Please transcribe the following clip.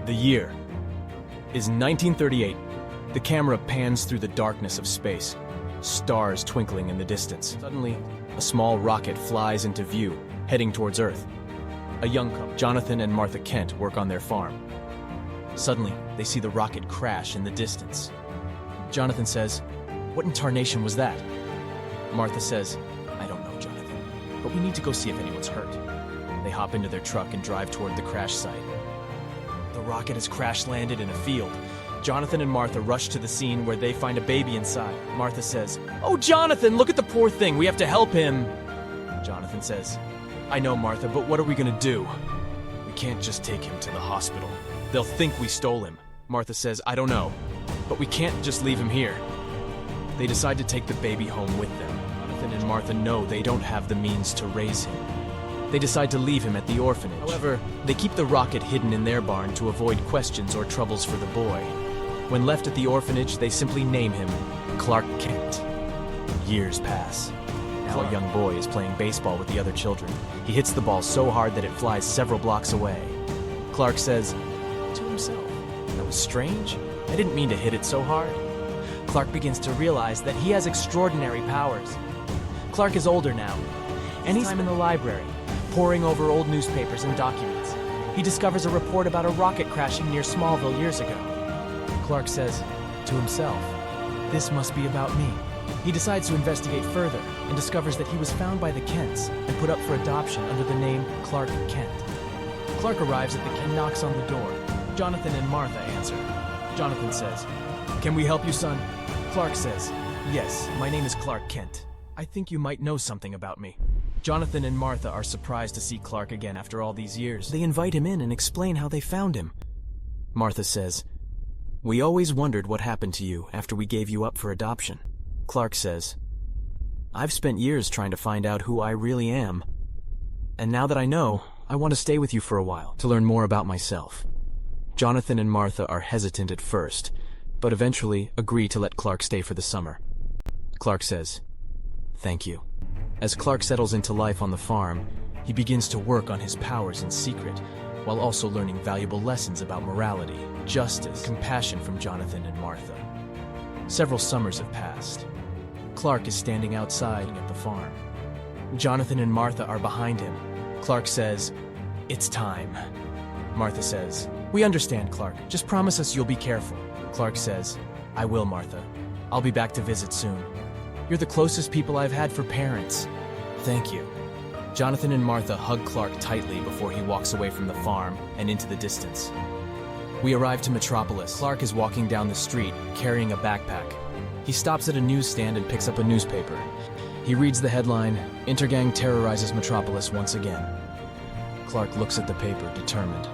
The year is 1938. The camera pans through the darkness of space, stars twinkling in the distance. Suddenly, a small rocket flies into view, heading towards Earth. A young couple, Jonathan and Martha Kent, work on their farm. Suddenly, they see the rocket crash in the distance. Jonathan says, "What in tarnation was that?" Martha says, "I don't know, Jonathan, but we need to go see if anyone's hurt." They hop into their truck and drive toward the crash site. The rocket has crash-landed in a field. Jonathan and Martha rush to the scene where they find a baby inside. Martha says, "Oh, Jonathan, look at the poor thing. We have to help him." Jonathan says, "I know, Martha, but what are we gonna do? We can't just take him to the hospital. They'll think we stole him." Martha says, "I don't know, but we can't just leave him here." They decide to take the baby home with them. Jonathan and Martha know they don't have the means to raise him. They decide to leave him at the orphanage. However, they keep the rocket hidden in their barn to avoid questions or troubles for the boy. When left at the orphanage, they simply name him Clark Kent. Years pass. Now a young boy is playing baseball with the other children. He hits the ball so hard that it flies several blocks away. Clark says to himself, "That was strange. I didn't mean to hit it so hard." Clark begins to realize that he has extraordinary powers. Clark is older now, and he's in the library, poring over old newspapers and documents. He discovers a report about a rocket crashing near Smallville years ago. Clark says to himself, "This must be about me." He decides to investigate further and discovers that he was found by the Kents and put up for adoption under the name Clark Kent. Clark arrives at the Kent and knocks on the door. Jonathan and Martha answer. Jonathan says, "Can we help you, son?" Clark says, "Yes, my name is Clark Kent. I think you might know something about me." Jonathan and Martha are surprised to see Clark again after all these years. They invite him in and explain how they found him. Martha says, "We always wondered what happened to you after we gave you up for adoption." Clark says, "I've spent years trying to find out who I really am. And now that I know, I want to stay with you for a while to learn more about myself." Jonathan and Martha are hesitant at first, but eventually agree to let Clark stay for the summer. Clark says, "Thank you." As Clark settles into life on the farm, he begins to work on his powers in secret, while also learning valuable lessons about morality, justice, compassion from Jonathan and Martha. Several summers have passed. Clark is standing outside at the farm. Jonathan and Martha are behind him. Clark says, "It's time." Martha says, "We understand, Clark. Just promise us you'll be careful." Clark says, "I will, Martha. I'll be back to visit soon. You're the closest people I've had for parents. Thank you." Jonathan and Martha hug Clark tightly before he walks away from the farm and into the distance. We arrive to Metropolis. Clark is walking down the street, carrying a backpack. He stops at a newsstand and picks up a newspaper. He reads the headline, "Intergang terrorizes Metropolis once again." Clark looks at the paper, determined.